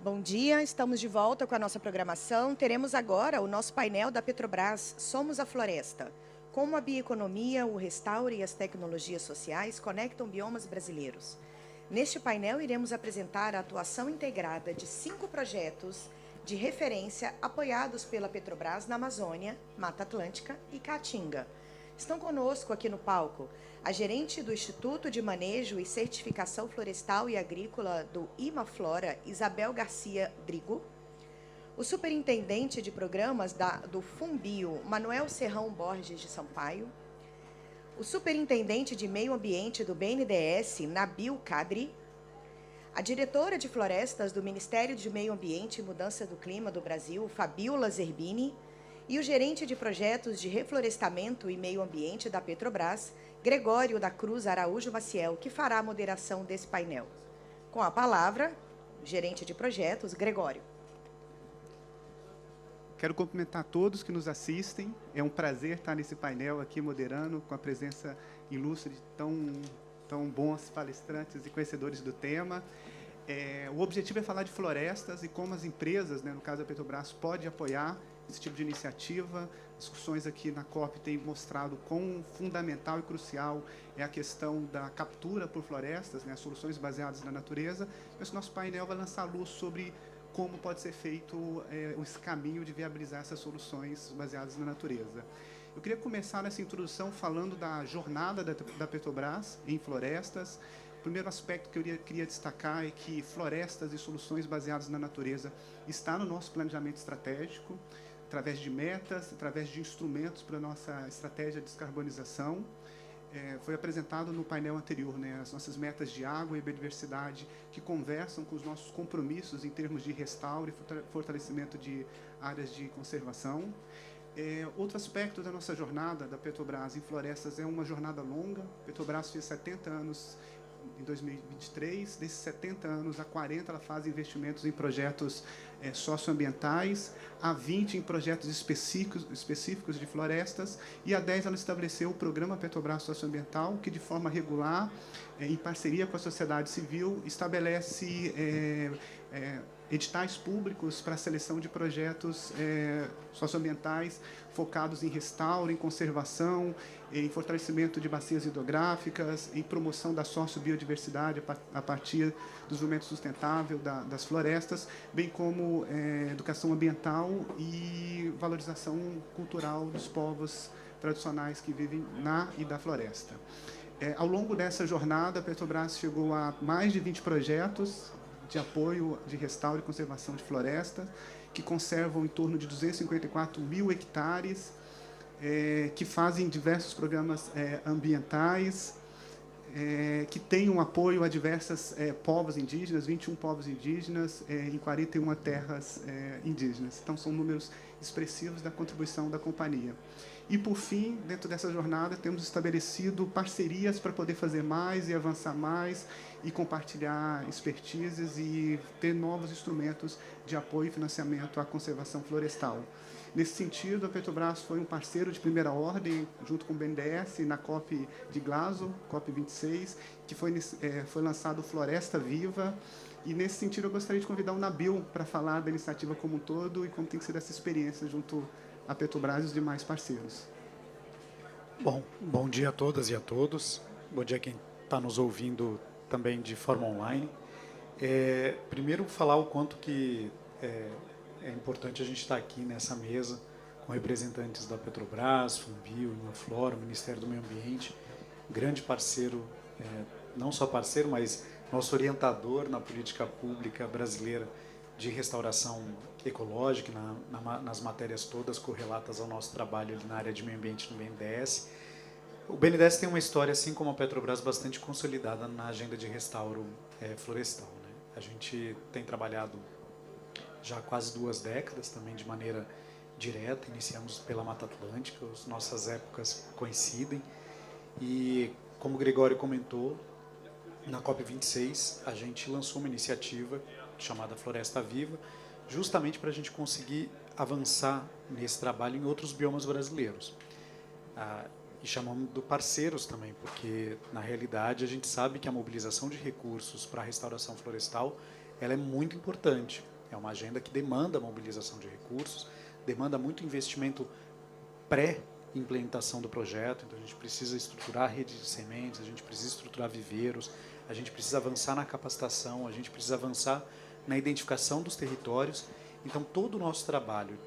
Bom dia, estamos de volta com a nossa programação. Teremos agora o nosso painel da Petrobras, Somos a Floresta. Como a bioeconomia, o restauro e as tecnologias sociais conectam biomas brasileiros. Neste painel, iremos apresentar a atuação integrada de 5 projetos de referência apoiados pela Petrobras na Amazônia, Mata Atlântica e Caatinga. Estão conosco aqui no palco a gerente do Instituto de Manejo e Certificação Florestal e Agrícola do Imaflora, Isabel Garcia Drigo, o superintendente de programas do Fumbio, Manuel Serrão Borges de Sampaio, o superintendente de Meio Ambiente do BNDES, Nabil Kadri, a diretora de florestas do Ministério de Meio Ambiente e Mudança do Clima do Brasil, Fabiola Zerbini, e o gerente de projetos de reflorestamento e meio ambiente da Petrobras, Gregório da Cruz Araújo Maciel, que fará a moderação desse painel. Com a palavra, o gerente de projetos, Gregório. Quero cumprimentar todos que nos assistem. É um prazer estar nesse painel aqui moderando, com a presença ilustre de tão bons palestrantes e conhecedores do tema. O objetivo é falar de florestas e como as empresas, no caso a Petrobras, pode apoiar esse tipo de iniciativa. As discussões aqui na COP têm mostrado quão fundamental e crucial é a questão da captura por florestas, soluções baseadas na natureza. Esse nosso painel vai lançar luz sobre como pode ser feito esse caminho de viabilizar essas soluções baseadas na natureza. Eu queria começar nessa introdução falando da jornada da Petrobras em florestas. O primeiro aspecto que eu queria destacar é que florestas e soluções baseadas na natureza está no nosso planejamento estratégico, através de metas, através de instrumentos para a nossa estratégia de descarbonização. Foi apresentado no painel anterior, as nossas metas de água e biodiversidade, que conversam com os nossos compromissos em termos de restauro e fortalecimento de áreas de conservação. Outro aspecto da nossa jornada da Petrobras em florestas é uma jornada longa. A Petrobras fez 70 anos em 2023. Desses 70 anos, há 40 ela faz investimentos em projetos socioambientais, há 20 em projetos específicos de florestas, e há 10 ela estabeleceu o programa Petrobras Socioambiental, que de forma regular, em parceria com a sociedade civil, estabelece editais públicos para a seleção de projetos socioambientais focados em restauro, em conservação, em fortalecimento de bacias hidrográficas, em promoção da sociobiodiversidade a partir do desenvolvimento sustentável das florestas, bem como educação ambiental e valorização cultural dos povos tradicionais que vivem na e da floresta. Ao longo dessa jornada, a Petrobras chegou a mais de 20 projetos de apoio de restauro e conservação de florestas, que conservam em torno de 254 mil hectares, que fazem diversos programas ambientais, que têm um apoio a diversos povos indígenas, 21 povos indígenas, em 41 terras indígenas. Então, são números expressivos da contribuição da companhia. E, por fim, dentro dessa jornada, temos estabelecido parcerias para poder fazer mais e avançar mais e compartilhar expertises e ter novos instrumentos de apoio e financiamento à conservação florestal. Nesse sentido, a Petrobras foi um parceiro de primeira ordem, junto com o BNDES, na COP de Glasgow, COP 26, que foi lançado Floresta Viva. E, nesse sentido, eu gostaria de convidar o Nabil para falar da iniciativa como um todo e como tem sido essa experiência junto à Petrobras e os demais parceiros. Bom dia a todas e a todos. Bom dia a quem está nos ouvindo também de forma online. Primeiro, falar o quanto que é importante a gente estar aqui nessa mesa com representantes da Petrobras, Fumbio, Imaflora, Ministério do Meio Ambiente, grande parceiro, não só parceiro, mas nosso orientador na política pública brasileira de restauração ecológica, nas matérias todas correlatas ao nosso trabalho ali na área de meio ambiente no BNDES. O BNDES tem uma história, assim como a Petrobras, bastante consolidada na agenda de restauro florestal. A gente tem trabalhado já há quase 2 décadas, também de maneira direta. Iniciamos pela Mata Atlântica, as nossas épocas coincidem. E, como o Gregório comentou, na COP26, a gente lançou uma iniciativa chamada Floresta Viva, justamente para a gente conseguir avançar nesse trabalho em outros biomas brasileiros. E chamamos de parceiros também, porque, na realidade, a gente sabe que a mobilização de recursos para a restauração florestal ela é muito importante. É uma agenda que demanda mobilização de recursos, demanda muito investimento pré-implementação do projeto. Então, a gente precisa estruturar a rede de sementes, a gente precisa estruturar viveiros, a gente precisa avançar na capacitação, a gente precisa avançar na identificação dos territórios. Então, todo o nosso trabalho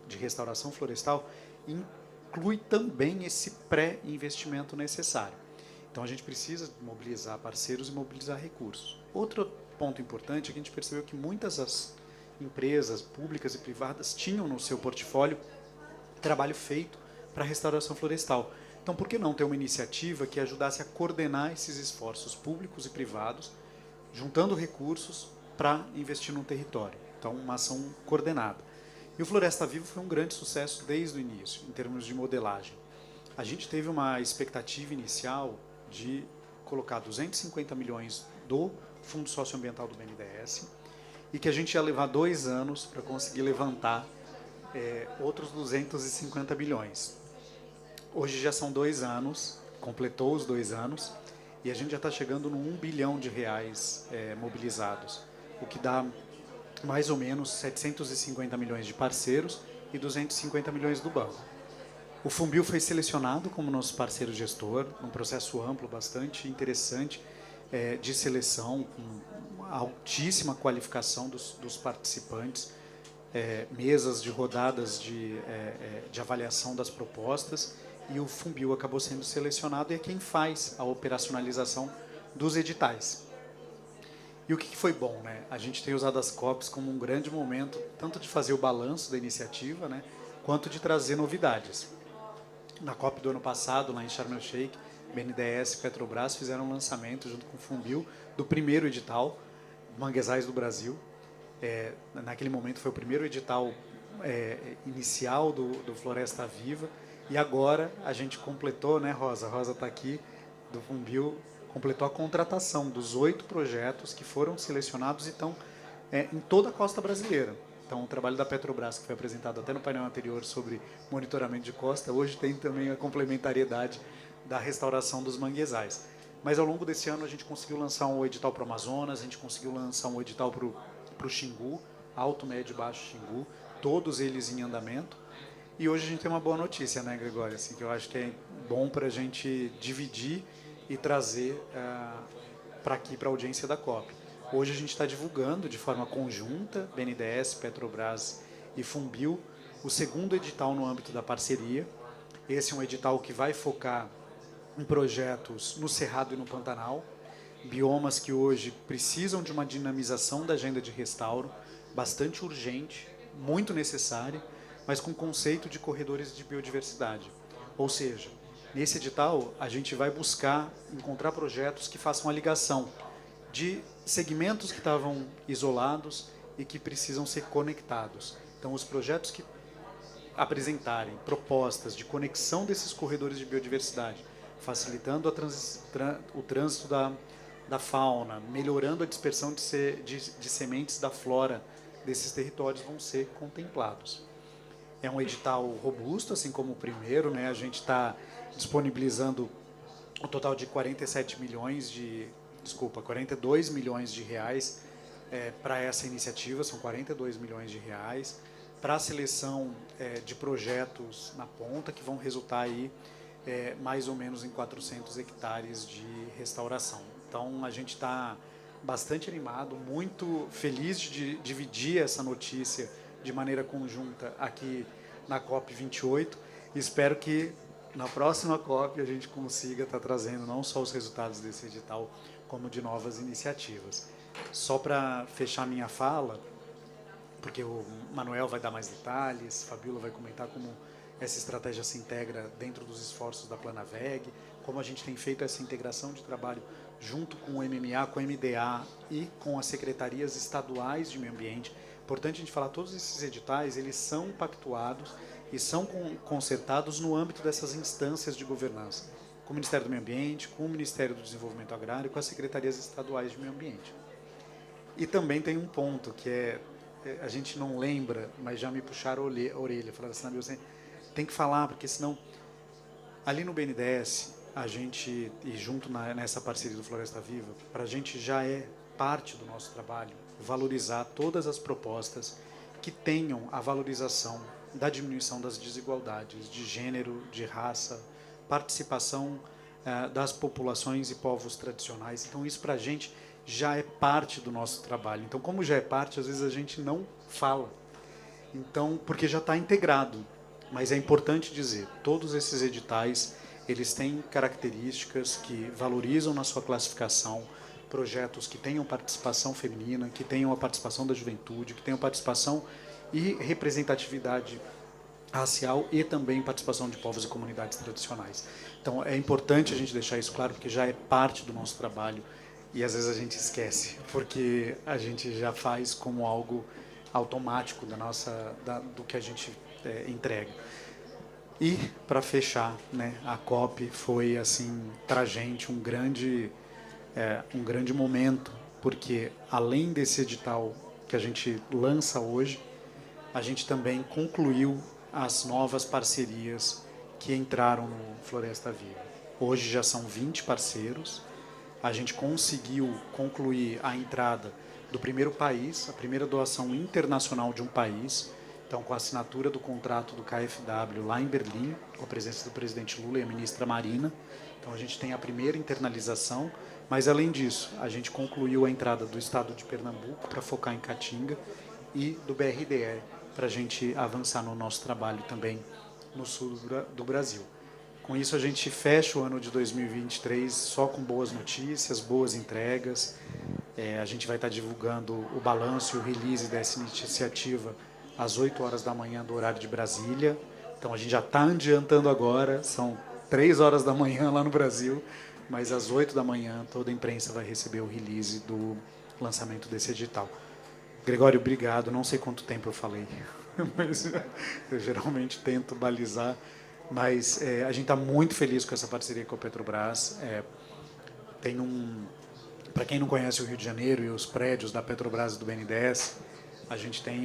de restauração florestal inclui também esse pré-investimento necessário. Então, a gente precisa mobilizar parceiros e mobilizar recursos. Outro ponto importante é que a gente percebeu que muitas das empresas públicas e privadas tinham no seu portfólio trabalho feito para a restauração florestal. Então, por que não ter uma iniciativa que ajudasse a coordenar esses esforços públicos e privados, juntando recursos para investir no território? Então, uma ação coordenada. E o Floresta Viva foi um grande sucesso desde o início, em termos de modelagem. A gente teve uma expectativa inicial de colocar 250 milhões do Fundo Socioambiental do BNDES e que a gente ia levar 2 anos para conseguir levantar outros 250 milhões. Hoje já são 2 anos, completou os 2 anos, e a gente já está chegando no 1 bilhão de reais mobilizados, o que dá mais ou menos 750 milhões de parceiros e 250 milhões do banco. O Funbil foi selecionado como nosso parceiro gestor, num processo amplo, bastante interessante, de seleção, com altíssima qualificação dos participantes, mesas de rodadas de avaliação das propostas, e o Funbil acabou sendo selecionado e é quem faz a operacionalização dos editais. E o que foi bom, né? A gente tem usado as COPs como um grande momento, tanto de fazer o balanço da iniciativa, né, quanto de trazer novidades. Na COP do ano passado, lá em Sharm el Sheikh, BNDES e Petrobras fizeram um lançamento, junto com o Funbil, do primeiro edital, Manguezais do Brasil. Naquele momento foi o primeiro edital inicial do Floresta Viva, e agora a gente completou, né, Rosa? A Rosa está aqui, do Funbil, completou a contratação dos 8 projetos que foram selecionados e estão em toda a costa brasileira. Então, o trabalho da Petrobras, que foi apresentado até no painel anterior sobre monitoramento de costa, hoje tem também a complementariedade da restauração dos manguezais. Mas, ao longo desse ano, a gente conseguiu lançar um edital para o Amazonas, a gente conseguiu lançar um edital para o Xingu, Alto, Médio e Baixo Xingu, todos eles em andamento. E hoje a gente tem uma boa notícia, né, Gregório? Assim, que eu acho que é bom para a gente dividir e trazer para aqui, para a audiência da COP. Hoje a gente está divulgando de forma conjunta, BNDES, Petrobras e Funbil, o segundo edital no âmbito da parceria. Esse é um edital que vai focar em projetos no Cerrado e no Pantanal, biomas que hoje precisam de uma dinamização da agenda de restauro, bastante urgente, muito necessária, mas com conceito de corredores de biodiversidade. Ou seja, nesse edital, a gente vai buscar encontrar projetos que façam a ligação de segmentos que estavam isolados e que precisam ser conectados. Então, os projetos que apresentarem propostas de conexão desses corredores de biodiversidade, facilitando o trânsito da fauna, melhorando a dispersão de sementes da flora desses territórios, vão ser contemplados. É um edital robusto, assim como o primeiro, né? A gente está disponibilizando um total de 42 milhões de reais para essa iniciativa, são 42 milhões de reais, para a seleção de projetos na ponta, que vão resultar aí mais ou menos em 400 hectares de restauração. Então, a gente está bastante animado, muito feliz de dividir essa notícia de maneira conjunta aqui na COP28. Espero que na próxima COP a gente consiga estar trazendo não só os resultados desse edital, como de novas iniciativas. Só para fechar minha fala, porque o Manuel vai dar mais detalhes, Fabíola vai comentar como essa estratégia se integra dentro dos esforços da Planaveg, como a gente tem feito essa integração de trabalho junto com o MMA, com o MDA e com as secretarias estaduais de meio ambiente. Importante a gente falar, todos esses editais, eles são pactuados e são concertados no âmbito dessas instâncias de governança, com o Ministério do Meio Ambiente, com o Ministério do Desenvolvimento Agrário e com as secretarias estaduais de meio ambiente. E também tem um ponto que a gente não lembra, mas já me puxaram a orelha, falaram assim, você tem que falar, porque senão, ali no BNDES, a gente, e junto nessa parceria do Floresta Viva, para a gente já é parte do nosso trabalho valorizar todas as propostas que tenham a valorização da diminuição das desigualdades de gênero, de raça, participação das populações e povos tradicionais. Então, isso para a gente já é parte do nosso trabalho. Então, como já é parte, às vezes a gente não fala. Então, porque já está integrado. Mas é importante dizer, todos esses editais, eles têm características que valorizam na sua classificação projetos que tenham participação feminina, que tenham a participação da juventude, que tenham participação e representatividade racial e também participação de povos e comunidades tradicionais. Então, é importante a gente deixar isso claro, porque já é parte do nosso trabalho e às vezes a gente esquece, porque a gente já faz como algo automático do que a gente entrega. E, para fechar, né, a COP foi, assim, para a gente um grande momento, porque, além desse edital que a gente lança hoje, a gente também concluiu as novas parcerias que entraram no Floresta Viva. Hoje já são 20 parceiros. A gente conseguiu concluir a entrada do primeiro país, a primeira doação internacional de um país, então com a assinatura do contrato do KfW lá em Berlim, com a presença do presidente Lula e a ministra Marina. Então a gente tem a primeira internalização, mas além disso, a gente concluiu a entrada do estado de Pernambuco para focar em Caatinga e do BRDE para a gente avançar no nosso trabalho também no sul do Brasil. Com isso, a gente fecha o ano de 2023 só com boas notícias, boas entregas. A gente vai estar divulgando o balanço e o release dessa iniciativa às 8 horas da manhã do horário de Brasília. Então, a gente já está adiantando agora, são 3 horas da manhã lá no Brasil, mas às 8 da manhã toda a imprensa vai receber o release do lançamento desse edital. Gregório, obrigado. Não sei quanto tempo eu falei, mas eu geralmente tento balizar. Mas a gente está muito feliz com essa parceria com a Petrobras. Para quem não conhece o Rio de Janeiro e os prédios da Petrobras e do BNDES,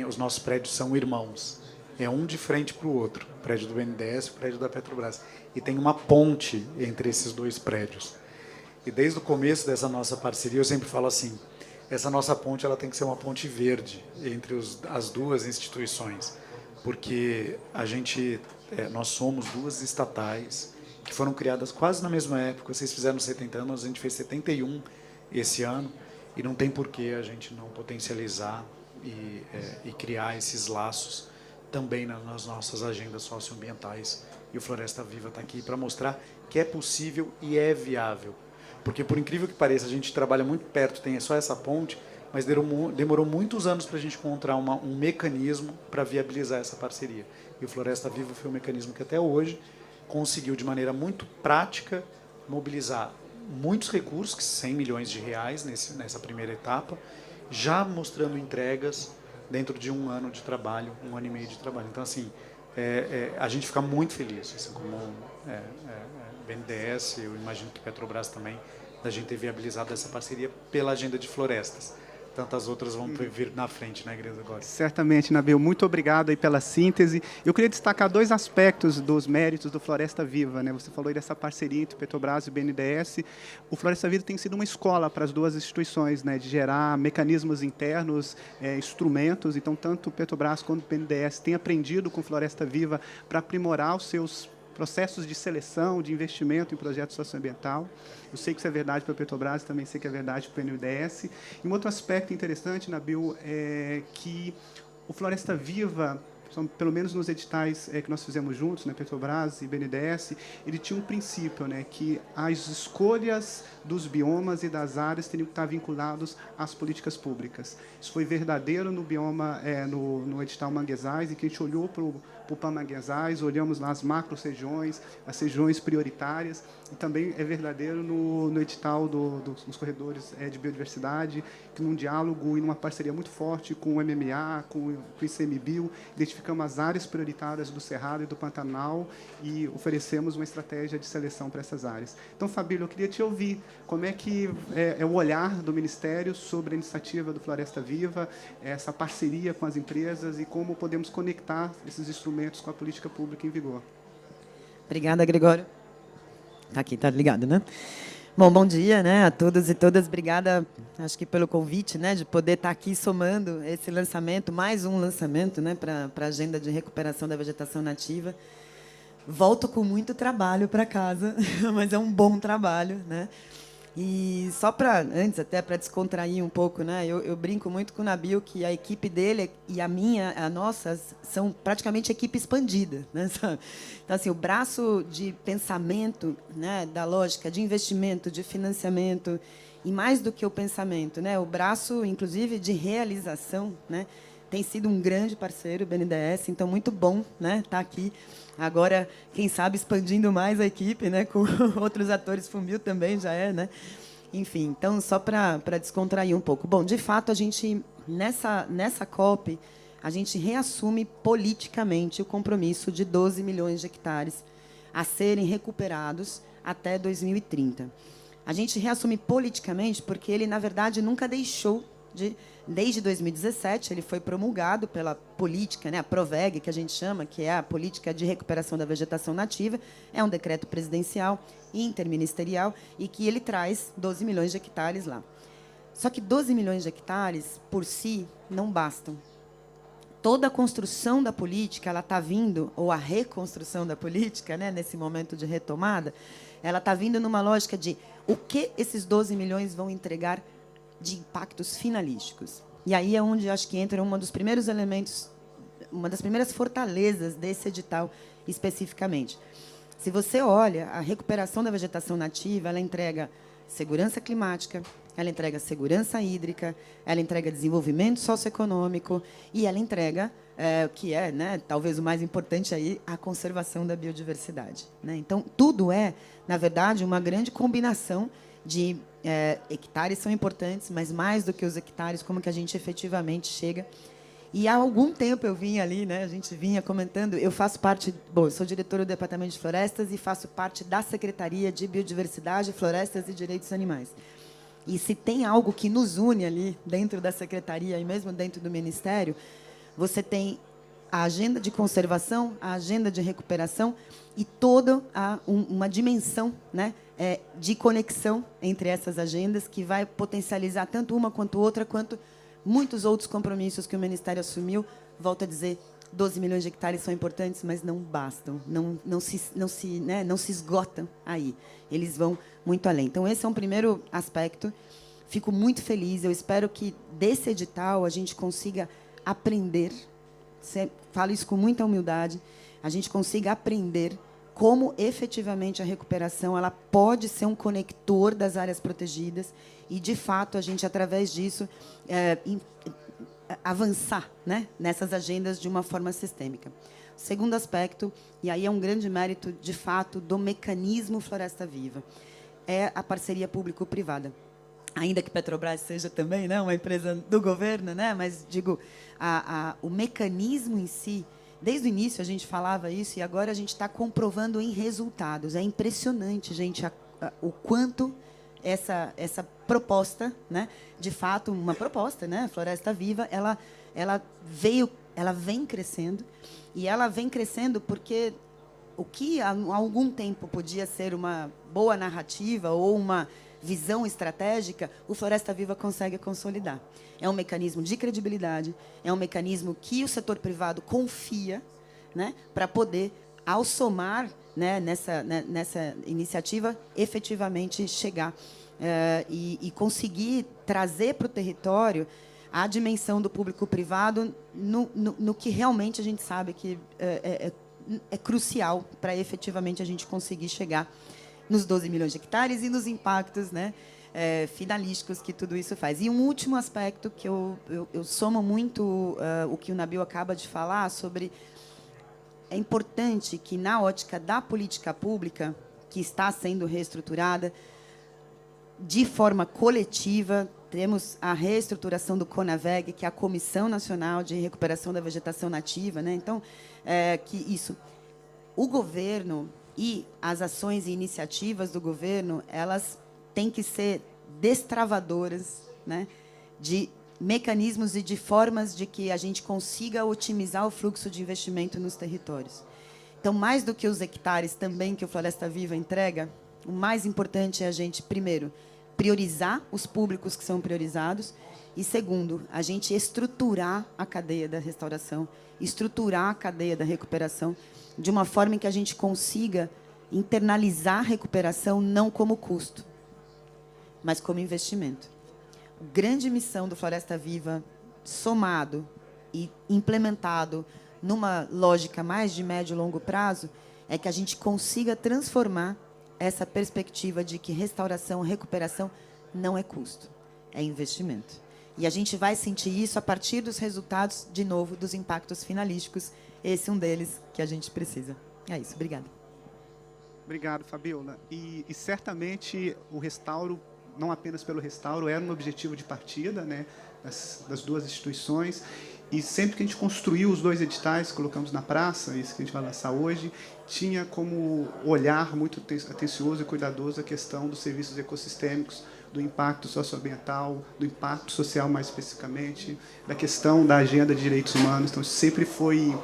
os nossos prédios são irmãos. É um de frente para o outro, o prédio do BNDES e o prédio da Petrobras. E tem uma ponte entre esses dois prédios. E desde o começo dessa nossa parceria, eu sempre falo assim, essa nossa ponte ela tem que ser uma ponte verde entre as duas instituições, porque nós somos duas estatais que foram criadas quase na mesma época. Vocês fizeram 70 anos, a gente fez 71 esse ano, e não tem por que a gente não potencializar e criar esses laços também nas nossas agendas socioambientais. E o Floresta Viva está aqui para mostrar que é possível e é viável. Porque, por incrível que pareça, a gente trabalha muito perto, tem só essa ponte, mas demorou muitos anos para a gente encontrar um mecanismo para viabilizar essa parceria. E o Floresta Viva foi um mecanismo que até hoje conseguiu, de maneira muito prática, mobilizar muitos recursos, 100 milhões de reais nessa primeira etapa, já mostrando entregas dentro de um ano de trabalho, 1 ano e meio de trabalho. Então, assim, a gente fica muito feliz, assim como BNDES, eu imagino que Petrobras também, da gente ter viabilizado essa parceria pela agenda de florestas. Tantas outras vão vir na frente, né, Gregório? Certamente, Nabil. Muito obrigado aí pela síntese. Eu queria destacar 2 aspectos dos méritos do Floresta Viva, né? Você falou aí dessa parceria entre Petrobras e o BNDES. O Floresta Viva tem sido uma escola para as duas instituições, né? De gerar mecanismos internos, instrumentos. Então, tanto o Petrobras quanto o BNDES têm aprendido com Floresta Viva para aprimorar os seus processos de seleção, de investimento em projetos socioambiental. Eu sei que isso é verdade para a Petrobras, também sei que é verdade para o BNDES. E um outro aspecto interessante, Nabil, é que o Floresta Viva, pelo menos nos editais que nós fizemos juntos, né, Petrobras e BNDES, ele tinha um princípio, né, que as escolhas dos biomas e das áreas teriam que estar vinculados às políticas públicas. Isso foi verdadeiro no bioma, no edital Manguezais, em que a gente olhou para o PAN-Manguezais, olhamos lá as macro-regiões, as regiões prioritárias, e também é verdadeiro no edital dos corredores de biodiversidade, que num diálogo e numa parceria muito forte com o MMA, com o ICMBio, identificamos as áreas prioritárias do Cerrado e do Pantanal e oferecemos uma estratégia de seleção para essas áreas. Então, Fabílio, eu queria te ouvir como é que é o olhar do Ministério sobre a iniciativa do Floresta Viva, essa parceria com as empresas e como podemos conectar esses instrumentos com a política pública em vigor. Obrigada, Gregório. Tá aqui, tá ligado, né? Bom dia, né, a todos e todas. Obrigada, acho que pelo convite, né, de poder estar aqui somando esse lançamento, mais um lançamento, né, para a agenda de recuperação da vegetação nativa. Volto com muito trabalho para casa, mas é um bom trabalho, né? E só para, antes até para descontrair um pouco, né? Eu brinco muito com o Nabil que a equipe dele e a nossa, são praticamente equipe expandida, né? Então, assim, o braço de pensamento, né, da lógica, de investimento, de financiamento, e mais do que o pensamento, né? O braço, inclusive, de realização, né? Tem sido um grande parceiro, o BNDES, então muito bom, né, estar aqui. Agora, quem sabe, expandindo mais a equipe, né, com outros atores, Fumbil também já é, né? Enfim, então, só para descontrair um pouco. Bom, de fato, a gente, nessa COP, a gente reassume politicamente o compromisso de 12 milhões de hectares a serem recuperados até 2030. A gente reassume politicamente porque ele, na verdade, nunca deixou de... Desde 2017, ele foi promulgado pela política, né, a PROVEG, que a gente chama, que é a Política de Recuperação da Vegetação Nativa. É um decreto presidencial, interministerial, e que ele traz 12 milhões de hectares lá. Só que 12 milhões de hectares, por si, não bastam. Toda a construção da política, ela está vindo, ou a reconstrução da política, né, nesse momento de retomada, ela está vindo numa lógica de o que esses 12 milhões vão entregar de impactos finalísticos. E aí é onde acho que entra um dos primeiros elementos, uma das primeiras fortalezas desse edital especificamente. Se você olha, a recuperação da vegetação nativa, ela entrega segurança climática, ela entrega segurança hídrica, ela entrega desenvolvimento socioeconômico e ela entrega, que é, né, talvez o mais importante aí, a conservação da biodiversidade, né? Então, tudo é, na verdade, uma grande combinação de hectares são importantes, mas mais do que os hectares, como que a gente efetivamente chega. E há algum tempo eu vinha ali, né, a gente vinha comentando, eu faço parte, bom, eu sou diretora do Departamento de Florestas e faço parte da Secretaria de Biodiversidade, Florestas e Direitos Animais. E se tem algo que nos une ali dentro da Secretaria e mesmo dentro do Ministério, você tem a agenda de conservação, a agenda de recuperação e toda uma dimensão, né, de conexão entre essas agendas que vai potencializar tanto uma quanto outra, quanto muitos outros compromissos que o Ministério assumiu. Volto a dizer, 12 milhões de hectares são importantes, mas não bastam, não se esgotam aí. Eles vão muito além. Então, esse é um primeiro aspecto. Fico muito feliz. Eu espero que, desse edital, a gente consiga aprender, falo isso com muita humildade, a gente consiga aprender como, efetivamente, a recuperação ela pode ser um conector das áreas protegidas e, de fato, a gente, através disso, avançar, né, nessas agendas de uma forma sistêmica. Segundo aspecto, e aí é um grande mérito, de fato, do mecanismo Floresta Viva, é a parceria público-privada. Ainda que Petrobras seja também, né, uma empresa do governo, né, mas, digo, o mecanismo em si, desde o início a gente falava isso e agora a gente está comprovando em resultados. É impressionante, gente, o quanto essa proposta, né, de fato, uma proposta, né, Floresta Viva, ela vem crescendo, e ela vem crescendo porque o que há algum tempo podia ser uma boa narrativa ou uma visão estratégica, o Floresta Viva consegue consolidar. É um mecanismo de credibilidade, é um mecanismo que o setor privado confia, né, para poder, ao somar, né, nessa iniciativa, efetivamente chegar e conseguir trazer para o território a dimensão do público-privado no que realmente a gente sabe que é crucial para efetivamente a gente conseguir chegar nos 12 milhões de hectares e nos impactos, né, finalísticos que tudo isso faz. E um último aspecto que eu somo muito o que o Nabil acaba de falar sobre... É importante que, na ótica da política pública, que está sendo reestruturada, de forma coletiva, temos a reestruturação do CONAVEG, que é a Comissão Nacional de Recuperação da Vegetação Nativa, né? Então, o governo e as ações e iniciativas do governo, elas têm que ser destravadoras, né, de mecanismos e de formas de que a gente consiga otimizar o fluxo de investimento nos territórios. Então, mais do que os hectares também que o Floresta Viva entrega, O mais importante é a gente, primeiro, priorizar os públicos que são priorizados e, segundo, a gente estruturar a cadeia da restauração, estruturar a cadeia da recuperação de uma forma em que a gente consiga internalizar a recuperação não como custo, mas como investimento. A grande missão do Floresta Viva, somado e implementado numa lógica mais de médio e longo prazo, é que a gente consiga transformar essa perspectiva de que restauração, recuperação não é custo, é investimento. E a gente vai sentir isso a partir dos resultados, de novo, dos impactos finalísticos. Esse é um deles que a gente precisa. É isso, obrigada. Obrigado, Fabiola. E certamente o restauro, não apenas pelo restauro, era um objetivo de partida, né, das duas instituições. E sempre que a gente construiu os 2 editais, colocamos na praça, isso que a gente vai lançar hoje, tinha como olhar muito atencioso e cuidadoso a questão dos serviços ecossistêmicos, do impacto socioambiental, do impacto social mais especificamente, da questão da agenda de direitos humanos. Então, sempre foi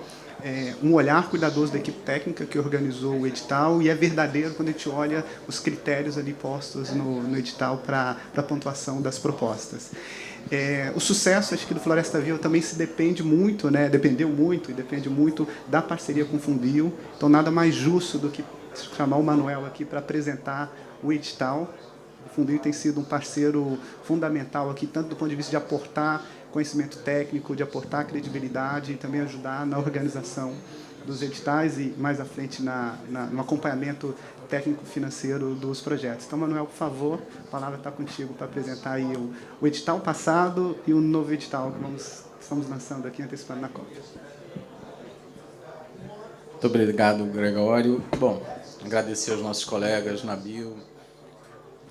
um olhar cuidadoso da equipe técnica que organizou o edital, e é verdadeiro quando a gente olha os critérios ali postos no edital para a pontuação das propostas. O sucesso, acho que, do Floresta Viva também se depende muito, né, dependeu muito e depende muito da parceria com o Funbil. Então, nada mais justo do que chamar o Manuel aqui para apresentar o edital. O Funbil tem sido um parceiro fundamental aqui, tanto do ponto de vista de aportar conhecimento técnico, de aportar credibilidade e também ajudar na organização dos editais e, mais à frente, no acompanhamento técnico-financeiro dos projetos. Então, Manuel, por favor, a palavra está contigo para apresentar aí o edital passado e o novo edital que estamos lançando aqui, antecipando na COP. Muito obrigado, Gregório. Bom, agradecer aos nossos colegas, Nabil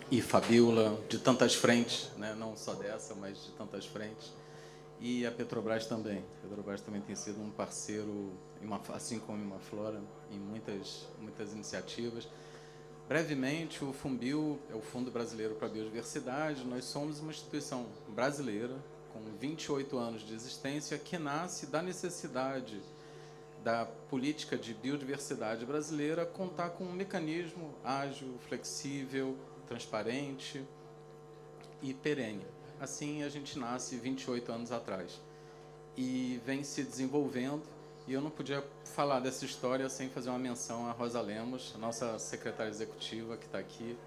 e Fabiola, de tantas frentes, né? Não só dessa, mas de tantas frentes. E a Petrobras também. A Petrobras também tem sido um parceiro, assim como a Imaflora, em muitas iniciativas. Brevemente, o Funbil é o Fundo Brasileiro para a Biodiversidade. Nós somos uma instituição brasileira, com 28 anos de existência, que nasce da necessidade da política de biodiversidade brasileira contar com um mecanismo ágil, flexível, transparente e perene. Assim, a gente nasce 28 anos atrás e vem se desenvolvendo. E eu não podia falar dessa história sem fazer uma menção a Rosa Lemos, a nossa secretária executiva, que está aqui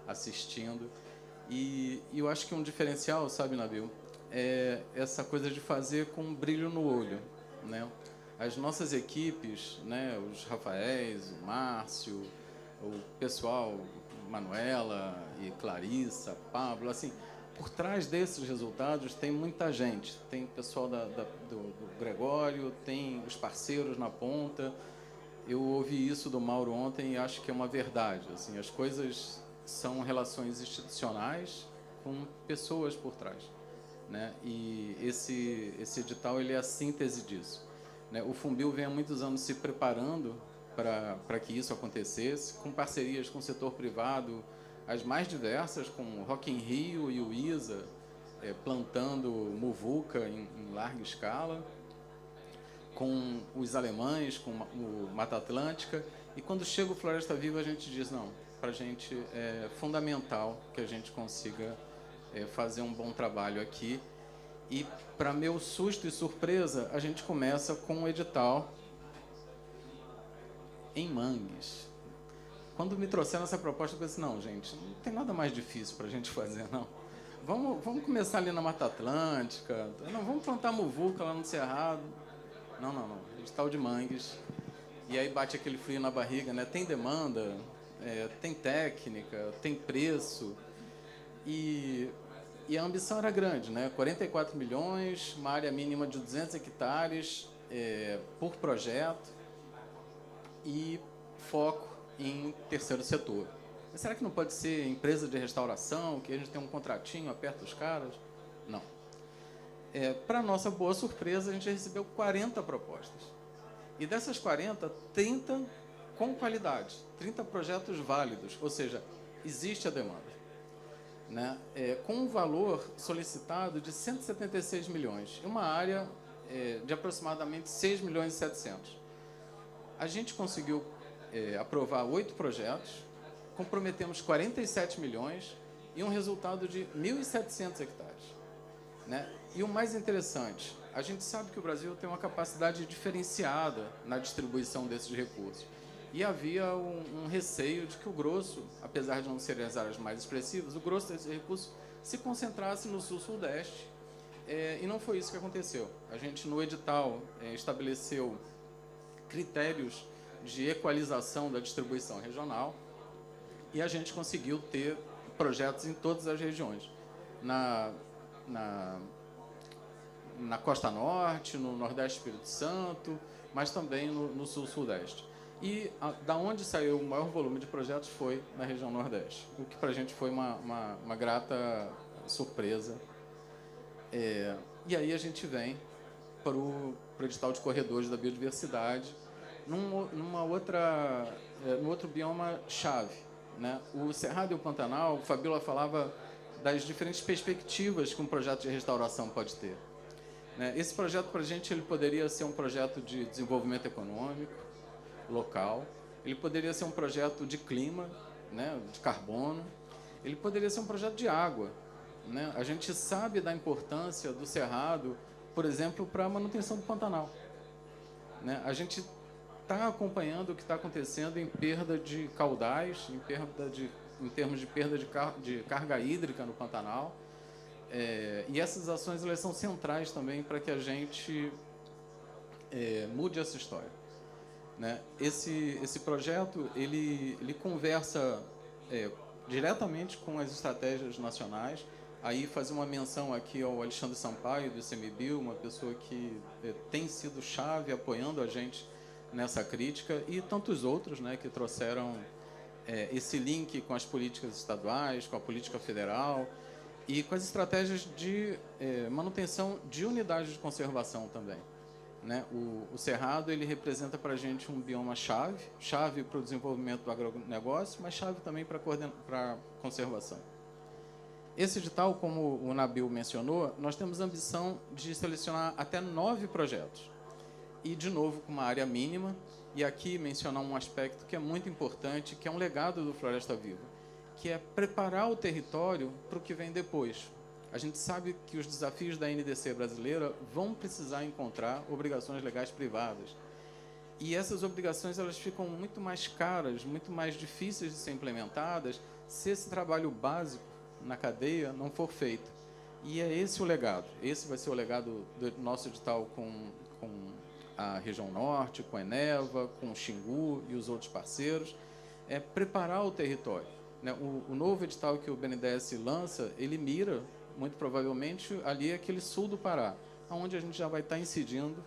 assistindo. E eu acho que um diferencial, sabe, Nabil, é essa coisa de fazer com um brilho no olho, né? As nossas equipes, né, os Rafaéis, o Márcio, o pessoal, Manuela e Clarissa, Pablo, assim, por trás desses resultados tem muita gente. Tem pessoal do Gregório, tem os parceiros na ponta. Eu ouvi isso do Mauro ontem e acho que é uma verdade. Assim, as coisas são relações institucionais com pessoas por trás, né? E esse edital, ele é a síntese disso, né? O Funbil vem há muitos anos se preparando para que isso acontecesse, com parcerias com o setor privado, as mais diversas, com o Rock in Rio e o ISA, plantando muvuca em larga escala, com os alemães, com o Mata Atlântica. E quando chega o Floresta Viva, a gente diz, não, para a gente é fundamental que a gente consiga fazer um bom trabalho aqui. E, para meu susto e surpresa, a gente começa com um edital em Mangues. Quando me trouxeram essa proposta, eu pensei, não, gente, não tem nada mais difícil para a gente fazer, não. Vamos começar ali na Mata Atlântica, não, vamos plantar muvuca lá no Cerrado. Não, edital de Mangues. E aí bate aquele frio na barriga, né? Tem demanda, tem técnica, tem preço. E a ambição era grande, né? 44 milhões, uma área mínima de 200 hectares por projeto e foco em terceiro setor. Mas será que não pode ser empresa de restauração, que a gente tem um contratinho, aperta os caras? Não. Para nossa boa surpresa, a gente recebeu 40 propostas. E dessas 40, 30 com qualidade, 30 projetos válidos, ou seja, existe a demanda, né? Com um valor solicitado de 176 milhões, uma área de aproximadamente 6 milhões e 700. A gente conseguiu aprovar 8 projetos comprometemos 47 milhões e um resultado de 1.700 hectares. Né? E o mais interessante, a gente sabe que o Brasil tem uma capacidade diferenciada na distribuição desses recursos. E havia um receio de que o grosso, apesar de não serem as áreas mais expressivas, o grosso desses recursos se concentrasse no sul-sudeste, e não foi isso que aconteceu. A gente, no edital, estabeleceu critérios de equalização da distribuição regional e a gente conseguiu ter projetos em todas as regiões. Na Costa Norte, no Nordeste Espírito Santo, mas também no Sul-Sudeste. E da onde saiu o maior volume de projetos foi na região Nordeste, o que para a gente foi uma grata surpresa. E aí a gente vem para o edital de corredores da biodiversidade, num outro bioma chave. Né? O Cerrado e o Pantanal, o Fabíola falava das diferentes perspectivas que um projeto de restauração pode ter. Né? Esse projeto, para a gente, ele poderia ser um projeto de desenvolvimento econômico, local, ele poderia ser um projeto de clima, né, de carbono, ele poderia ser um projeto de água. Né? A gente sabe da importância do Cerrado, por exemplo, para a manutenção do Pantanal. Né? A gente está acompanhando o que está acontecendo em perda de caudais, em termos de perda de carga hídrica no Pantanal. E essas ações elas são centrais também para que a gente mude essa história. Né? Esse projeto ele conversa diretamente com as estratégias nacionais. Aí fazer uma menção aqui ao Alexandre Sampaio, do ICMBio, uma pessoa que tem sido chave apoiando a gente nessa crítica, e tantos outros, né, que trouxeram esse link com as políticas estaduais, com a política federal e com as estratégias de manutenção de unidades de conservação também. Né? O Cerrado ele representa para a gente um bioma chave para o desenvolvimento do agronegócio, mas chave também para a conservação. Esse edital, como o Nabil mencionou, nós temos a ambição de selecionar até 9 projetos. E, de novo, com uma área mínima, e aqui mencionar um aspecto que é muito importante, que é um legado do Floresta Viva, que é preparar o território para o que vem depois. A gente sabe que os desafios da NDC brasileira vão precisar encontrar obrigações legais privadas. E essas obrigações elas ficam muito mais caras, muito mais difíceis de ser implementadas, se esse trabalho básico na cadeia não for feito. E é esse o legado. Esse vai ser o legado do nosso edital com a região norte, com a Eneva, com o Xingu e os outros parceiros. É preparar o território. Né? O novo edital que o BNDES lança, ele mira, muito provavelmente, ali aquele sul do Pará, onde a gente já vai estar incidindo,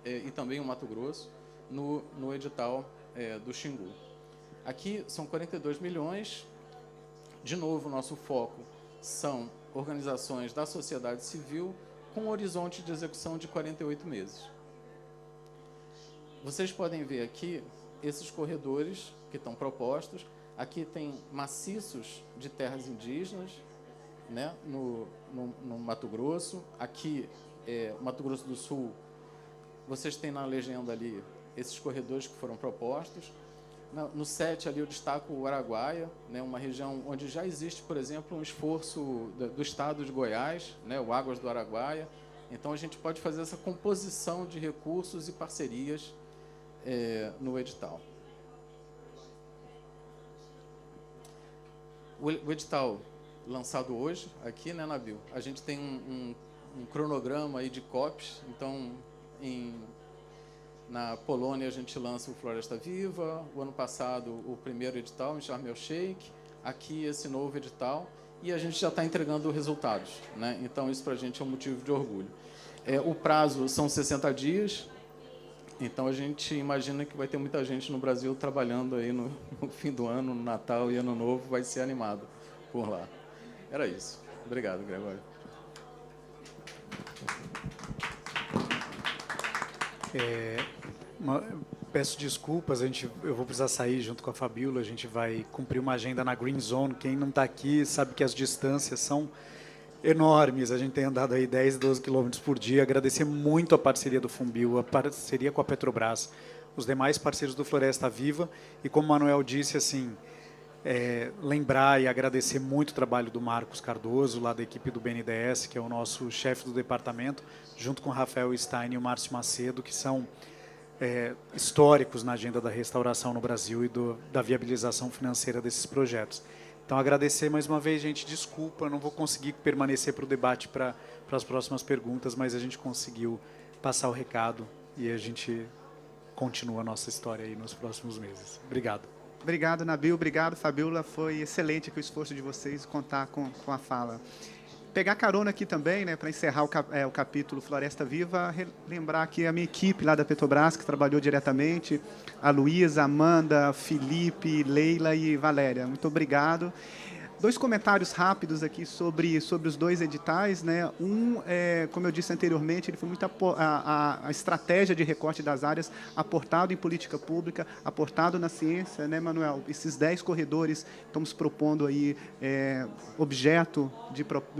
e também o Mato Grosso, no edital do Xingu. Aqui são 42 milhões. De novo, o nosso foco são organizações da sociedade civil com um horizonte de execução de 48 meses. Vocês podem ver aqui esses corredores que estão propostos. Aqui tem maciços de terras indígenas, né, no Mato Grosso. Aqui, Mato Grosso do Sul, vocês têm na legenda ali esses corredores que foram propostos. No 7, ali, eu destaco o Araguaia, né, uma região onde já existe, por exemplo, um esforço do estado de Goiás, né, o Águas do Araguaia. Então, a gente pode fazer essa composição de recursos e parcerias no edital. O edital lançado hoje, aqui, né, Nabil, a gente tem um cronograma aí de COPs. Então, na Polônia, a gente lança o Floresta Viva. O ano passado, o primeiro edital em Sharm el-Sheikh. Aqui, esse novo edital. E a gente já está entregando resultados. Né? Então, isso para a gente é um motivo de orgulho. O prazo são 60 dias. Então, a gente imagina que vai ter muita gente no Brasil trabalhando aí no fim do ano, no Natal e Ano Novo. Vai ser animado por lá. Era isso. Obrigado, Gregório. Peço desculpas, eu vou precisar sair junto com a Fabíola, a gente vai cumprir uma agenda na Green Zone. Quem não está aqui sabe que as distâncias são enormes, a gente tem andado aí 10, 12 quilômetros por dia. Agradecer muito a parceria do FUNBio, a parceria com a Petrobras, os demais parceiros do Floresta Viva, e como o Manuel disse, assim, lembrar e agradecer muito o trabalho do Marcos Cardoso, lá da equipe do BNDES, que é o nosso chefe do departamento, junto com o Rafael Stein e o Márcio Macedo, que são históricos na agenda da restauração no Brasil e da viabilização financeira desses projetos. Então, agradecer mais uma vez, gente, desculpa, não vou conseguir permanecer para o debate para as próximas perguntas, mas a gente conseguiu passar o recado e a gente continua a nossa história aí nos próximos meses. Obrigado. Obrigado, Nabil. Obrigado, Fabíola. Foi excelente aqui o esforço de vocês contar com a fala. Pegar carona aqui também, né, para encerrar o capítulo Floresta Viva, lembrar aqui a minha equipe lá da Petrobras, que trabalhou diretamente, a Luísa, Amanda, Felipe, Leila e Valéria. Muito obrigado. 2 comentários rápidos aqui sobre os 2 editais, né? Como eu disse anteriormente, ele foi muito a estratégia de recorte das áreas aportado em política pública, aportado na ciência, né, Manuel? Esses 10 corredores estamos propondo aí objeto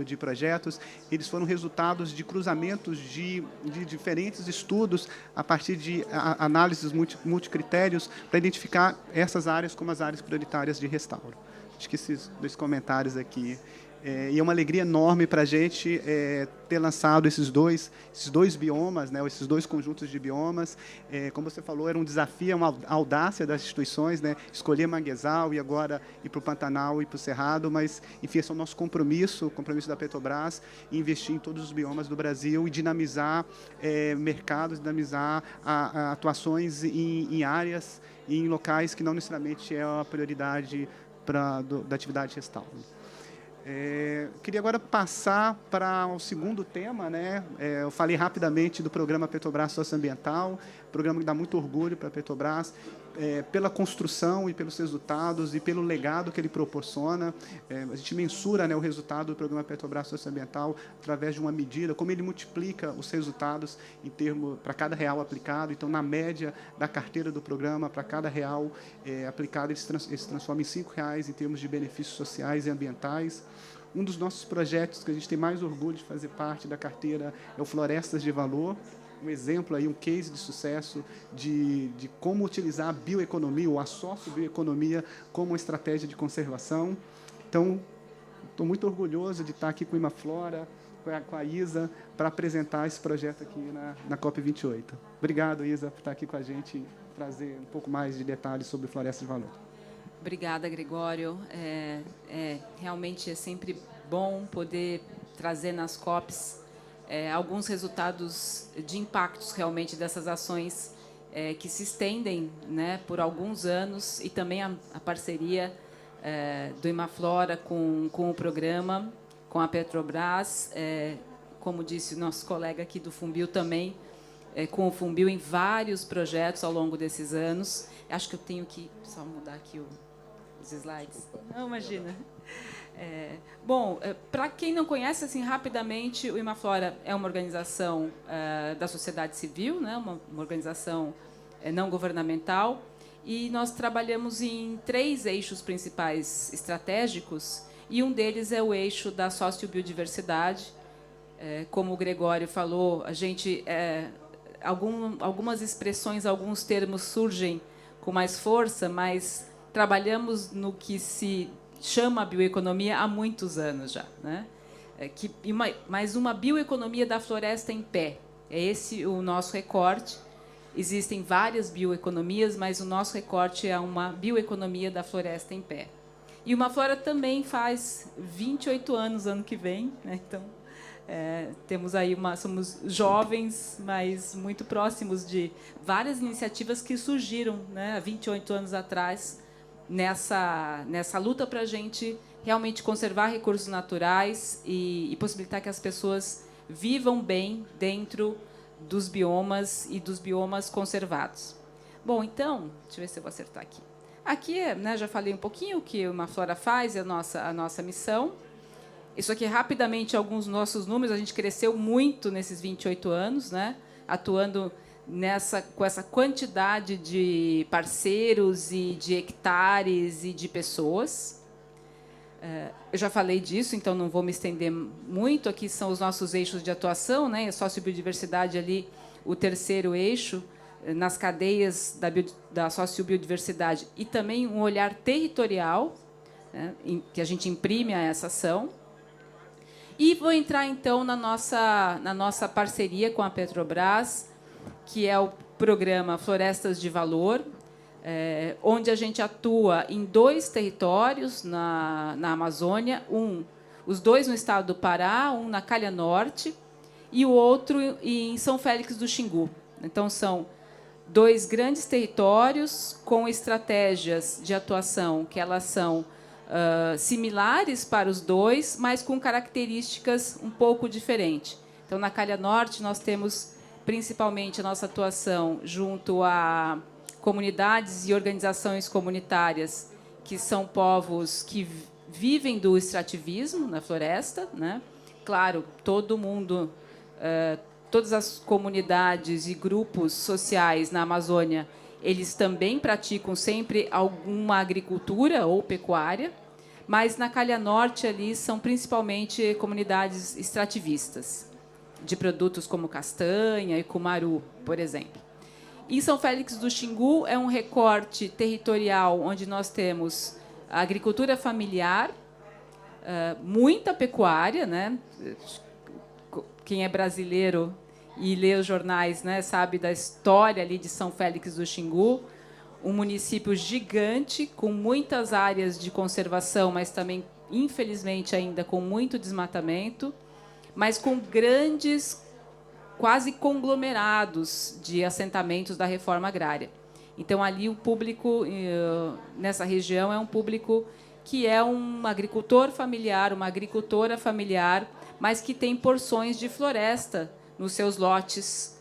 de projetos, eles foram resultados de cruzamentos de diferentes estudos a partir de análises multicritérios para identificar essas áreas como as áreas prioritárias de restauro. Acho que esses 2 comentários aqui. E é uma alegria enorme para a gente ter lançado esses dois biomas, né, esses 2 conjuntos de biomas. Como você falou, era um desafio, uma audácia das instituições, né, escolher Manguezal e agora ir para o Pantanal e para o Cerrado, mas, enfim, esse é o nosso compromisso, o compromisso da Petrobras, investir em todos os biomas do Brasil e dinamizar mercados, dinamizar atuações em áreas e em locais que não necessariamente é a prioridade da atividade de restauro. Queria agora passar para o segundo tema, né? Eu falei rapidamente do programa Petrobras Socioambiental, programa que dá muito orgulho para a Petrobras, pela construção e pelos resultados e pelo legado que ele proporciona. A gente mensura, né, o resultado do programa Petrobras Socioambiental através de uma medida, como ele multiplica os resultados para cada real aplicado. Então, na média da carteira do programa, para cada real aplicado, ele se transforma em R$5 em termos de benefícios sociais e ambientais. Um dos nossos projetos que a gente tem mais orgulho de fazer parte da carteira é o Florestas de Valor, um exemplo, aí, um case de sucesso de como utilizar a bioeconomia ou a sociobioeconomia como uma estratégia de conservação. Então, estou muito orgulhoso de estar aqui com a Imaflora, com a Isa, para apresentar esse projeto aqui na COP28. Obrigado, Isa, por estar aqui com a gente e trazer um pouco mais de detalhes sobre Florestas de Valor. Obrigada, Gregório. Realmente é sempre bom poder trazer nas COPs alguns resultados de impactos realmente dessas ações que se estendem, né, por alguns anos, e também a parceria do Imaflora com o programa, com a Petrobras, como disse o nosso colega aqui do Funbil também, com o Funbil em vários projetos ao longo desses anos. Acho que eu tenho que só mudar aqui os slides. Não, imagina. Bom, para quem não conhece, assim, rapidamente, o Imaflora é uma organização da sociedade civil, né, uma organização não governamental, e nós trabalhamos em 3 eixos principais estratégicos, e um deles é o eixo da sociobiodiversidade. Como o Gregório falou, a gente algumas expressões, alguns termos surgem com mais força, mas trabalhamos no que se chama bioeconomia há muitos anos já, né? Mas uma bioeconomia da floresta em pé. É esse o nosso recorte. Existem várias bioeconomias, mas o nosso recorte é uma bioeconomia da floresta em pé. E o Imaflora também faz 28 anos ano que vem, né? Então, temos aí somos jovens, mas muito próximos de várias iniciativas que surgiram, né, há 28 anos atrás, nessa luta para a gente realmente conservar recursos naturais e possibilitar que as pessoas vivam bem dentro dos biomas e dos biomas conservados. Bom, então, deixa eu ver se eu vou acertar aqui. Aqui, né, já falei um pouquinho o que o Imaflora faz, a nossa missão. Isso aqui, rapidamente, alguns dos nossos números. A gente cresceu muito nesses 28 anos, né, atuando com essa quantidade de parceiros e de hectares e de pessoas. Eu já falei disso, então não vou me estender muito. Aqui são os nossos eixos de atuação, né? A sociobiodiversidade ali, o terceiro eixo, nas cadeias da sociobiodiversidade, e também um olhar territorial, né, que a gente imprime a essa ação. E vou entrar, então, na nossa parceria com a Petrobras, que é o programa Florestas de Valor, onde a gente atua em 2 territórios na Amazônia, os 2 no estado do Pará, um na Calha Norte e o outro em São Félix do Xingu. Então, são 2 grandes territórios com estratégias de atuação que elas são similares para os 2, mas com características um pouco diferentes. Então, na Calha Norte, nós temos principalmente a nossa atuação junto a comunidades e organizações comunitárias que são povos que vivem do extrativismo na floresta, né? Claro, todo mundo, todas as comunidades e grupos sociais na Amazônia, eles também praticam sempre alguma agricultura ou pecuária, mas na Calha Norte ali são principalmente comunidades extrativistas, de produtos como castanha e cumaru, por exemplo. Em São Félix do Xingu é um recorte territorial onde nós temos a agricultura familiar, muita pecuária, né? Quem é brasileiro e lê os jornais, né, sabe da história ali de São Félix do Xingu, um município gigante com muitas áreas de conservação, mas também, infelizmente, ainda com muito desmatamento, mas com grandes, quase conglomerados de assentamentos da reforma agrária. Então, ali o público nessa região é um público que é um agricultor familiar, uma agricultora familiar, mas que tem porções de floresta nos seus lotes,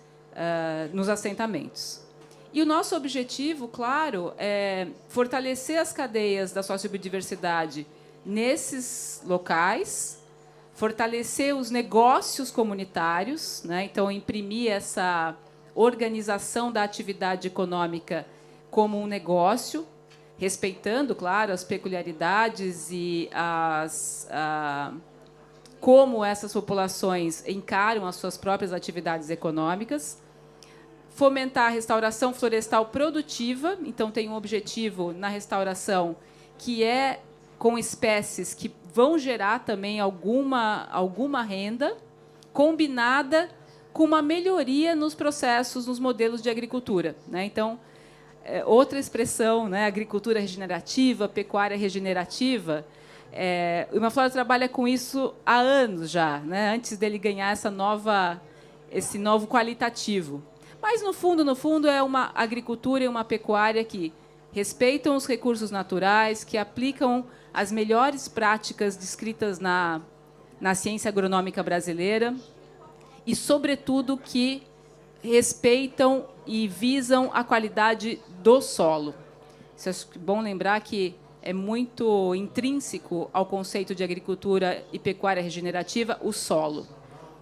nos assentamentos. E o nosso objetivo, claro, é fortalecer as cadeias da sociobiodiversidade nesses locais, fortalecer os negócios comunitários, né? Então, imprimir essa organização da atividade econômica como um negócio, respeitando, claro, as peculiaridades e como essas populações encaram as suas próprias atividades econômicas, fomentar a restauração florestal produtiva, então tem um objetivo na restauração que é com espécies que vão gerar também alguma renda, combinada com uma melhoria nos processos, nos modelos de agricultura, né? Então, outra expressão, né, agricultura regenerativa, pecuária regenerativa, o Imaflora trabalha com isso há anos já, né, antes dele ganhar esse novo qualitativo. Mas, no fundo, é uma agricultura e uma pecuária que respeitam os recursos naturais, que aplicam as melhores práticas descritas na ciência agronômica brasileira e, sobretudo, que respeitam e visam a qualidade do solo. Isso é bom lembrar que é muito intrínseco ao conceito de agricultura e pecuária regenerativa o solo.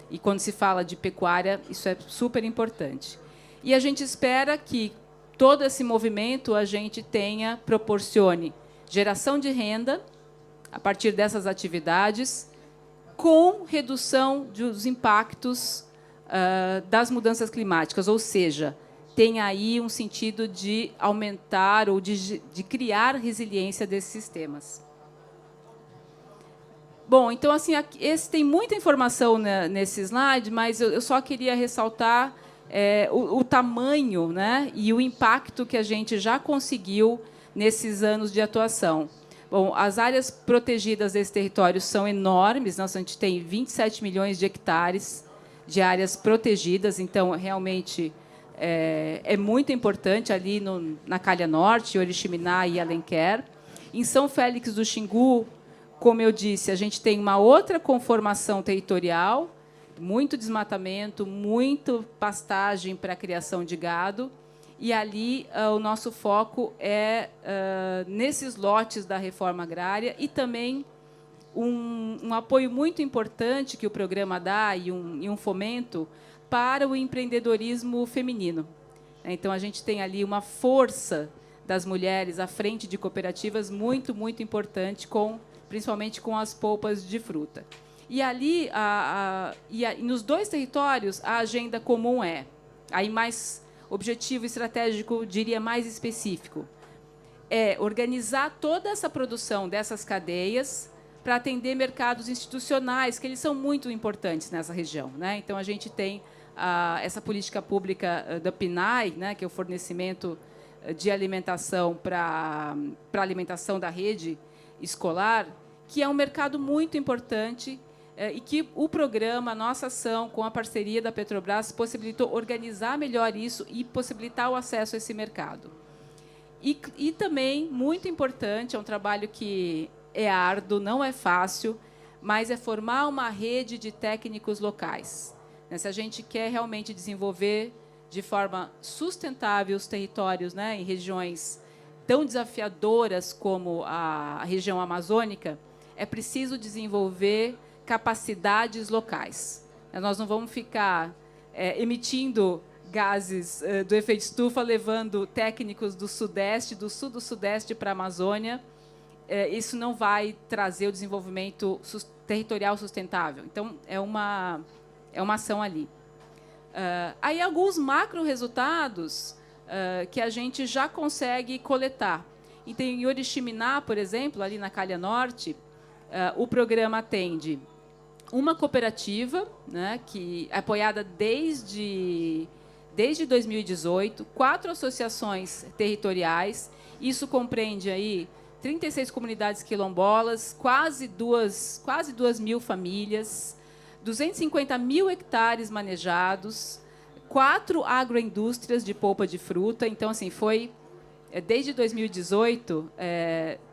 E, quando se fala de pecuária, isso é super importante. E a gente espera que todo esse movimento a gente proporcione geração de renda a partir dessas atividades, com redução dos impactos das mudanças climáticas, ou seja, tem aí um sentido de aumentar ou de criar resiliência desses sistemas. Bom, então, assim, esse tem muita informação nesse slide, mas eu só queria ressaltar o tamanho, né, e o impacto que a gente já conseguiu nesses anos de atuação. Bom, as áreas protegidas desse território são enormes. A gente tem 27 milhões de hectares de áreas protegidas, então, realmente, é muito importante ali na Calha Norte, Oriximiná e Alenquer. Em São Félix do Xingu, como eu disse, a gente tem uma outra conformação territorial, muito desmatamento, muito pastagem para a criação de gado, e ali o nosso foco é nesses lotes da reforma agrária e também um apoio muito importante que o programa dá e um fomento para o empreendedorismo feminino. Então, a gente tem ali uma força das mulheres à frente de cooperativas muito, muito importante, principalmente com as polpas de fruta. E ali, nos 2 territórios, a agenda comum aí mais objetivo estratégico, diria mais específico, é organizar toda essa produção dessas cadeias para atender mercados institucionais, que eles são muito importantes nessa região, né? Então, a gente tem essa política pública da PNAE, né, que é o fornecimento de alimentação para a alimentação da rede escolar, que é um mercado muito importante e que o programa, a nossa ação, com a parceria da Petrobras, possibilitou organizar melhor isso e possibilitar o acesso a esse mercado. E também, muito importante, é um trabalho que é árduo, não é fácil, mas é formar uma rede de técnicos locais. Se a gente quer realmente desenvolver de forma sustentável os territórios, né, em regiões tão desafiadoras como a região amazônica, é preciso desenvolver capacidades locais. Nós não vamos ficar emitindo gases do efeito estufa, levando técnicos do Sudeste, do Sul do Sudeste para a Amazônia. Isso não vai trazer o desenvolvimento territorial sustentável. Então, é uma ação ali. Aí, alguns macro-resultados que a gente já consegue coletar. Então, em Oriximiná, por exemplo, ali na Calha Norte, o programa atende uma cooperativa, né, que é apoiada desde 2018, 4 associações territoriais. Isso compreende aí 36 comunidades quilombolas, quase 2.000 famílias, 250 mil hectares manejados, 4 agroindústrias de polpa de fruta. Então, assim, foi desde 2018,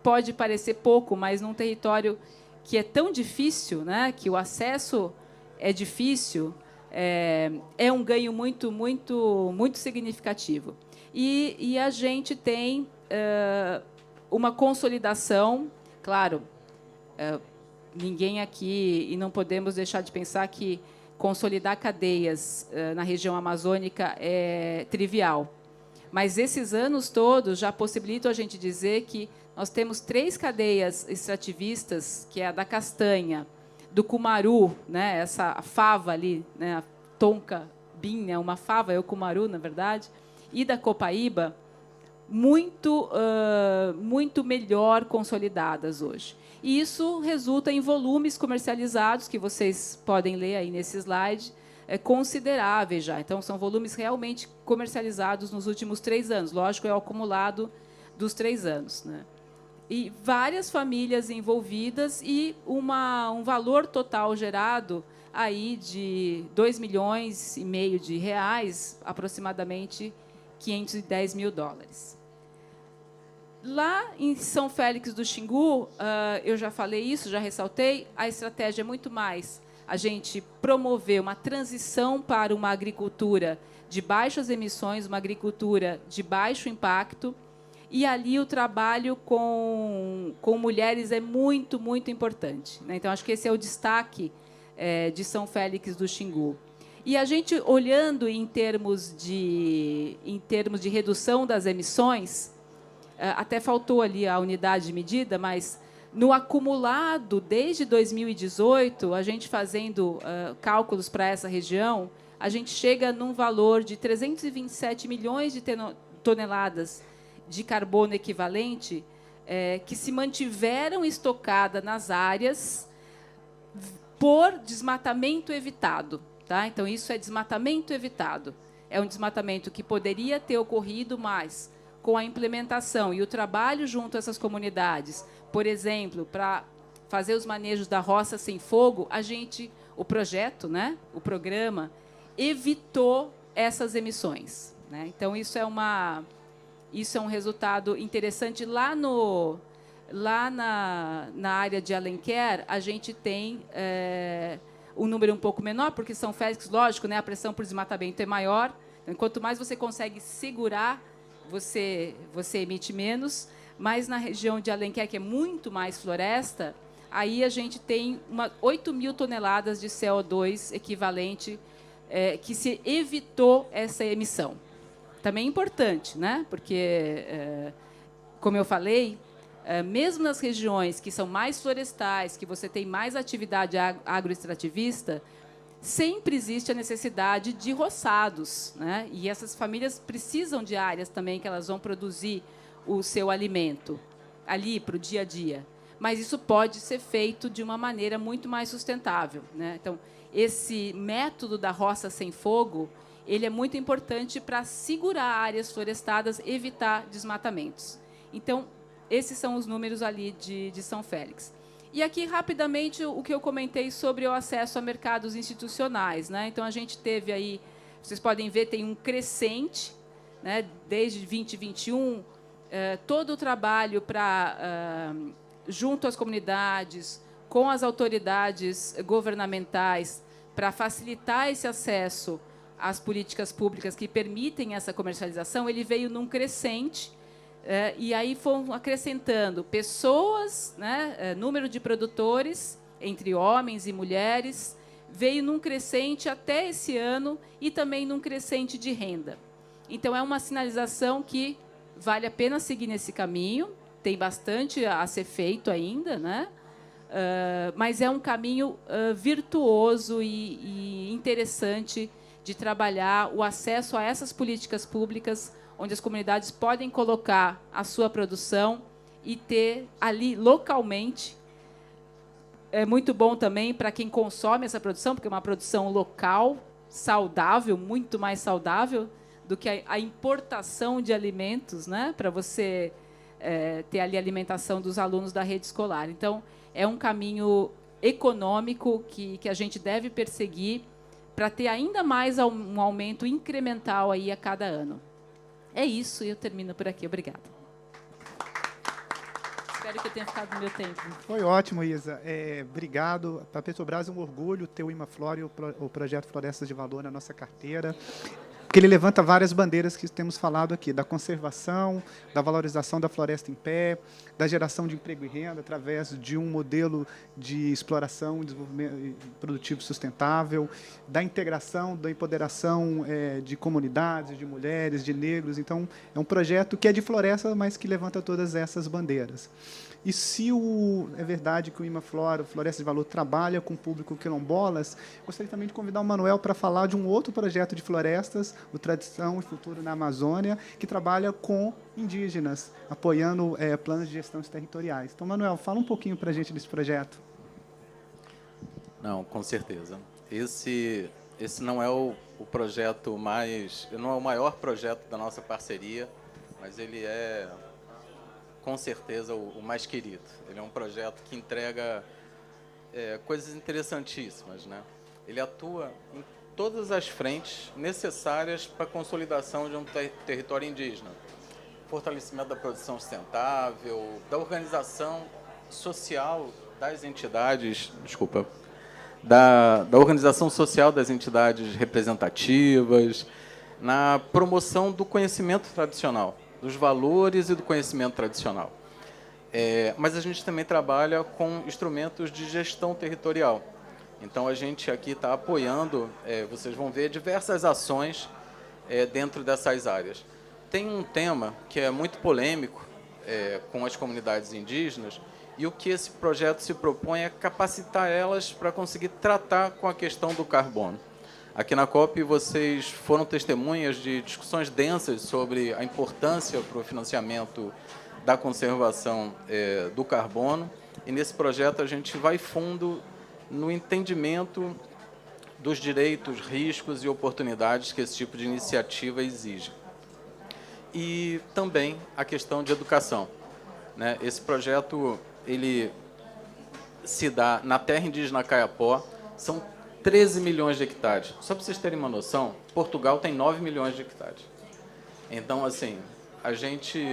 pode parecer pouco, mas num território que é tão difícil, né, que o acesso é difícil, é um ganho muito, muito, muito significativo. E a gente tem uma consolidação, claro, ninguém aqui, e não podemos deixar de pensar que consolidar cadeias na região amazônica é trivial. Mas esses anos todos já possibilitam a gente dizer que nós temos 3 cadeias extrativistas, que é a da castanha, do cumaru, né, essa fava ali, né, a tonka bean, né, uma fava, é o cumaru, na verdade, e da copaíba, muito melhor consolidadas hoje. E isso resulta em volumes comercializados, que vocês podem ler aí nesse slide, consideráveis já. Então, são volumes realmente comercializados nos últimos 3 anos. Lógico, é o acumulado dos 3 anos, né? E várias famílias envolvidas e um valor total gerado aí de 2,5 milhões de reais, aproximadamente 510 mil dólares. Lá em São Félix do Xingu, eu já falei isso, já ressaltei, a estratégia é muito mais a gente promover uma transição para uma agricultura de baixas emissões, uma agricultura de baixo impacto, e ali o trabalho com mulheres é muito, muito importante, né? Então, acho que esse é o destaque de São Félix do Xingu. E a gente, olhando em termos de redução das emissões, até faltou ali a unidade de medida, mas no acumulado, desde 2018, a gente fazendo cálculos para essa região, a gente chega num valor de 327 milhões de toneladas de carbono equivalente que se mantiveram estocadas nas áreas por desmatamento evitado. Tá? Então, isso é desmatamento evitado. É um desmatamento que poderia ter ocorrido, mas com a implementação e o trabalho junto a essas comunidades, por exemplo, para fazer os manejos da roça sem fogo, o projeto, né, o programa, evitou essas emissões, né? Então, isso é um resultado interessante. Lá na área de Alenquer, a gente tem um número um pouco menor, porque São Félix, lógico, né, a pressão por desmatamento é maior. Então, quanto mais você consegue segurar, você emite menos. Mas na região de Alenquer, que é muito mais floresta, aí a gente tem 8.000 toneladas de CO2 equivalente que se evitou essa emissão. Também é importante, né? Porque, como eu falei, mesmo nas regiões que são mais florestais, que você tem mais atividade agroextrativista, sempre existe a necessidade de roçados, né? E essas famílias precisam de áreas também que elas vão produzir o seu alimento ali para o dia a dia. Mas isso pode ser feito de uma maneira muito mais sustentável, né? Então, esse método da roça sem fogo, ele é muito importante para segurar áreas florestadas, evitar desmatamentos. Então, esses são os números ali de São Félix. E aqui, rapidamente, o que eu comentei sobre o acesso a mercados institucionais, né? Então, a gente teve aí, vocês podem ver, tem um crescente, né? Desde 2021, todo o trabalho para, junto às comunidades, com as autoridades governamentais, para facilitar esse acesso às políticas públicas que permitem essa comercialização, ele veio num crescente, e aí foram acrescentando pessoas, né, número de produtores, entre homens e mulheres, veio num crescente até esse ano e também num crescente de renda. Então, é uma sinalização que vale a pena seguir nesse caminho, tem bastante a ser feito ainda, né? Mas é um caminho virtuoso e interessante de trabalhar o acesso a essas políticas públicas, onde as comunidades podem colocar a sua produção e ter ali localmente. É muito bom também para quem consome essa produção, porque é uma produção local, saudável, muito mais saudável do que a importação de alimentos, né? Para você ter ali a alimentação dos alunos da rede escolar. Então, é um caminho econômico que a gente deve perseguir para ter ainda mais um aumento incremental aí a cada ano. É isso, e eu termino por aqui. Obrigada. Espero que eu tenha ficado no meu tempo. Foi ótimo, Isa. Obrigado. Para a Petrobras é um orgulho ter o IMAFLOR e o projeto Florestas de Valor na nossa carteira, porque ele levanta várias bandeiras que temos falado aqui, da conservação, da valorização da floresta em pé, da geração de emprego e renda através de um modelo de exploração e desenvolvimento produtivo sustentável, da integração, da empoderação de comunidades, de mulheres, de negros. Então, é um projeto que é de floresta, mas que levanta todas essas bandeiras. E se é verdade que o IMAFLOR, o Floresta de Valor, trabalha com o público quilombolas, gostaria também de convidar o Manuel para falar de um outro projeto de florestas, o Tradição e Futuro na Amazônia, que trabalha com indígenas, apoiando planos de gestão territoriais. Então, Manuel, fala um pouquinho para a gente desse projeto. Não, com certeza. Esse não é o projeto não é o maior projeto da nossa parceria, mas ele é, com certeza, o mais querido. Ele é um projeto que entrega coisas interessantíssimas, né? Ele atua em todas as frentes necessárias para a consolidação de um território indígena. Fortalecimento da produção sustentável, da organização social das entidades, da organização social das entidades representativas, na promoção do conhecimento tradicional, dos valores e do conhecimento tradicional. Mas a gente também trabalha com instrumentos de gestão territorial. Então, a gente aqui está apoiando, vocês vão ver, diversas ações dentro dessas áreas. Tem um tema que é muito polêmico com as comunidades indígenas, e o que esse projeto se propõe é capacitar elas para conseguir tratar com a questão do carbono. Aqui na COP, vocês foram testemunhas de discussões densas sobre a importância para o financiamento da conservação do carbono, e nesse projeto a gente vai fundo no entendimento dos direitos, riscos e oportunidades que esse tipo de iniciativa exige. E também a questão de educação, né? Esse projeto ele se dá na terra indígena Kayapó, são 13 milhões de hectares. Só para vocês terem uma noção, Portugal tem 9 milhões de hectares. Então, assim, a gente,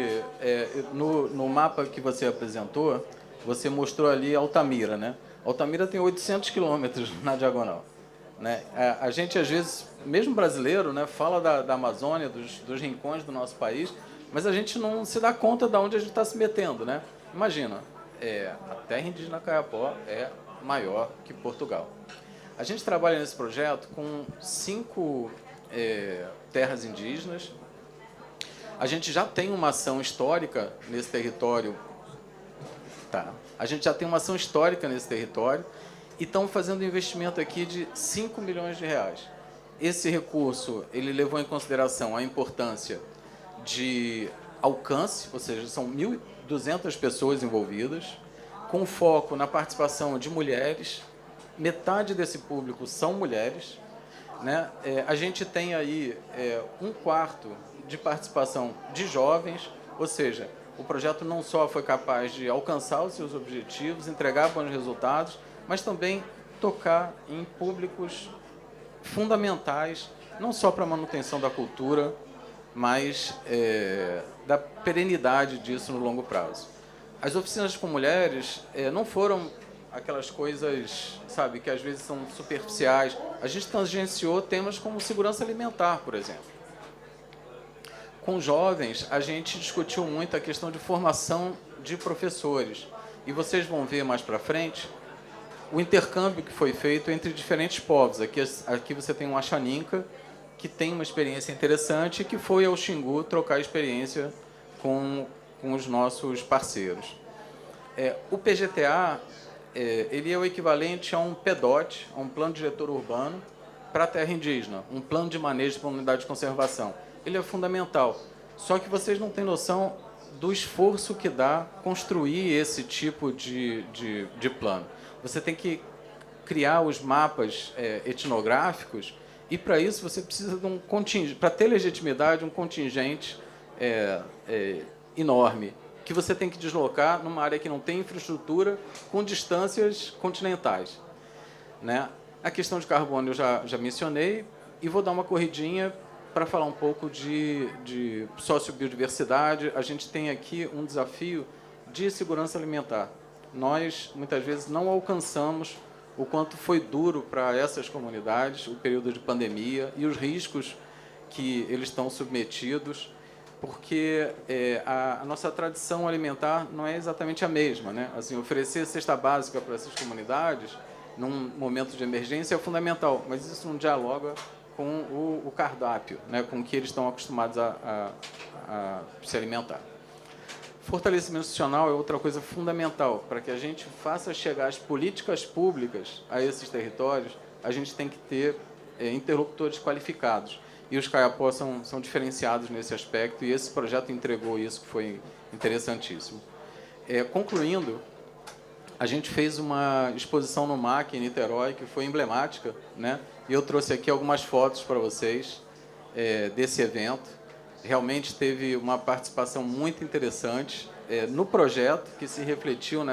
no mapa que você apresentou, você mostrou ali Altamira, né? Altamira tem 800 quilômetros na diagonal, né? A gente, às vezes, mesmo brasileiro, né, fala da Amazônia, dos rincões do nosso país, mas a gente não se dá conta de onde a gente está se metendo, né? Imagina, a terra indígena Kayapó é maior que Portugal. A gente trabalha nesse projeto com 5 terras indígenas. A gente já tem uma ação histórica nesse território. A gente já tem uma ação histórica nesse território e estamos fazendo um investimento aqui de 5 milhões de reais. Esse recurso ele levou em consideração a importância de alcance, ou seja, são 1.200 pessoas envolvidas, com foco na participação de mulheres. Metade desse público são mulheres, né? A gente tem aí 1/4 de participação de jovens, ou seja, o projeto não só foi capaz de alcançar os seus objetivos, entregar bons resultados, mas também tocar em públicos fundamentais, não só para a manutenção da cultura, mas da perenidade disso no longo prazo. As oficinas com mulheres não foram aquelas coisas, sabe, que às vezes são superficiais. A gente tangenciou temas como segurança alimentar, por exemplo. Com jovens, a gente discutiu muito a questão de formação de professores. E vocês vão ver mais para frente o intercâmbio que foi feito entre diferentes povos. Aqui você tem um Axaninca, que tem uma experiência interessante, que foi ao Xingu trocar experiência com os nossos parceiros. O PGTA ele é o equivalente a um PDOT, a um plano diretor urbano, para a terra indígena, um plano de manejo para a unidade de conservação. Ele é fundamental, só que vocês não têm noção do esforço que dá construir esse tipo de plano. Você tem que criar os mapas etnográficos, e para isso você precisa de um contingente, para ter legitimidade, um contingente enorme, que você tem que deslocar numa área que não tem infraestrutura, com distâncias continentais, né? A questão de carbono eu já mencionei, e vou dar uma corridinha para falar um pouco de sociobiodiversidade. A gente tem aqui um desafio de segurança alimentar. Nós, muitas vezes, não alcançamos o quanto foi duro para essas comunidades o período de pandemia e os riscos que eles estão submetidos, porque a nossa tradição alimentar não é exatamente a mesma, né? Assim, oferecer cesta básica para essas comunidades num momento de emergência é fundamental, mas isso não dialoga com o cardápio, né? Com o que eles estão acostumados a se alimentar. Fortalecimento institucional é outra coisa fundamental. Para que a gente faça chegar as políticas públicas a esses territórios, a gente tem que ter interlocutores qualificados. E os Kayapó são diferenciados nesse aspecto, e esse projeto entregou isso, que foi interessantíssimo. Concluindo, a gente fez uma exposição no MAC, em Niterói, que foi emblemática, né? E eu trouxe aqui algumas fotos para vocês desse evento. Realmente teve uma participação muito interessante no projeto, que se refletiu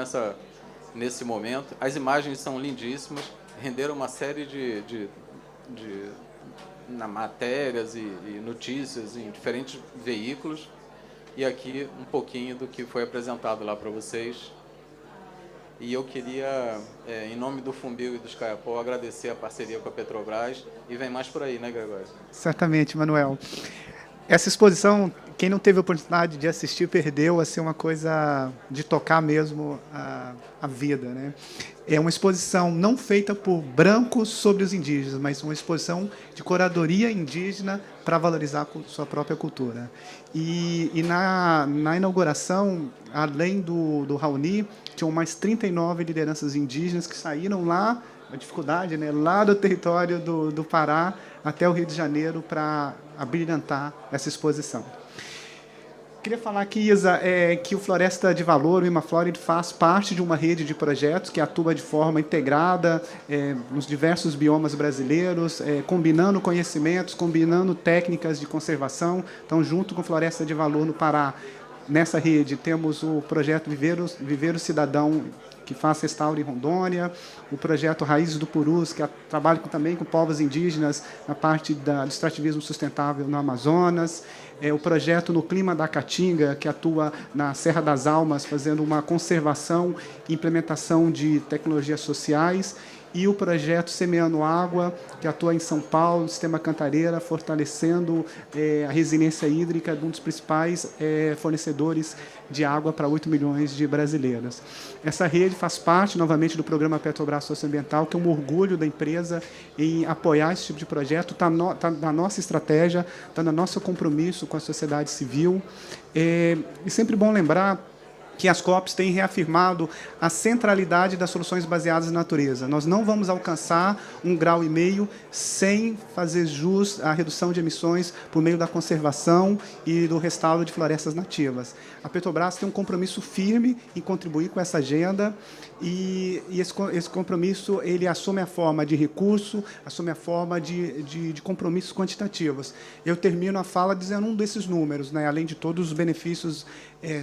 nesse momento. As imagens são lindíssimas, renderam uma série de matérias e notícias em diferentes veículos. E aqui um pouquinho do que foi apresentado lá para vocês. E eu queria, em nome do Fumbil e dos Kayapó, agradecer a parceria com a Petrobras. E vem mais por aí, né, Gregório? Certamente, Manuel. Essa exposição, quem não teve a oportunidade de assistir, perdeu, assim, uma coisa de tocar mesmo a vida, né? É uma exposição não feita por brancos sobre os indígenas, mas uma exposição de curadoria indígena para valorizar a sua própria cultura. E na inauguração, além do Raoni, tinham mais 39 lideranças indígenas que saíram lá, a dificuldade, né, lá do território do Pará até o Rio de Janeiro para abrilhantar essa exposição. Queria falar aqui, Isa, que o Floresta de Valor, o Imaflora, faz parte de uma rede de projetos que atua de forma integrada nos diversos biomas brasileiros, combinando conhecimentos, combinando técnicas de conservação. Então, junto com o Floresta de Valor no Pará, nessa rede, temos o projeto Viveiro Cidadão, que faz restauro em Rondônia, o projeto Raízes do Purus, que trabalha também com povos indígenas na parte do extrativismo sustentável no Amazonas, o projeto No Clima da Caatinga, que atua na Serra das Almas, fazendo uma conservação e implementação de tecnologias sociais, e o projeto Semeando Água, que atua em São Paulo, no Sistema Cantareira, fortalecendo a resiliência hídrica de um dos principais fornecedores de água para 8 milhões de brasileiras. Essa rede faz parte, novamente, do programa Petrobras Socioambiental, que é um orgulho da empresa em apoiar esse tipo de projeto, está na nossa estratégia, está no nosso compromisso com a sociedade civil. E sempre bom lembrar que as COPs têm reafirmado a centralidade das soluções baseadas na natureza. Nós não vamos alcançar 1,5 grau sem fazer jus à redução de emissões por meio da conservação e do restauro de florestas nativas. A Petrobras tem um compromisso firme em contribuir com essa agenda e esse compromisso ele assume a forma de recurso, assume a forma de compromissos quantitativos. Eu termino a fala dizendo um desses números, né, além de todos os benefícios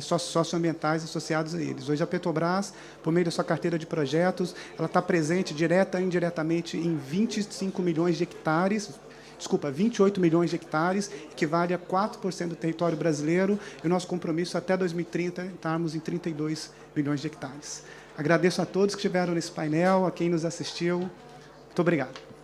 socioambientais associados a eles. Hoje, a Petrobras, por meio da sua carteira de projetos, ela está presente direta e indiretamente em 28 milhões de hectares, equivale a 4% do território brasileiro, e o nosso compromisso até 2030 estarmos em 32 milhões de hectares. Agradeço a todos que estiveram nesse painel, a quem nos assistiu. Muito obrigado.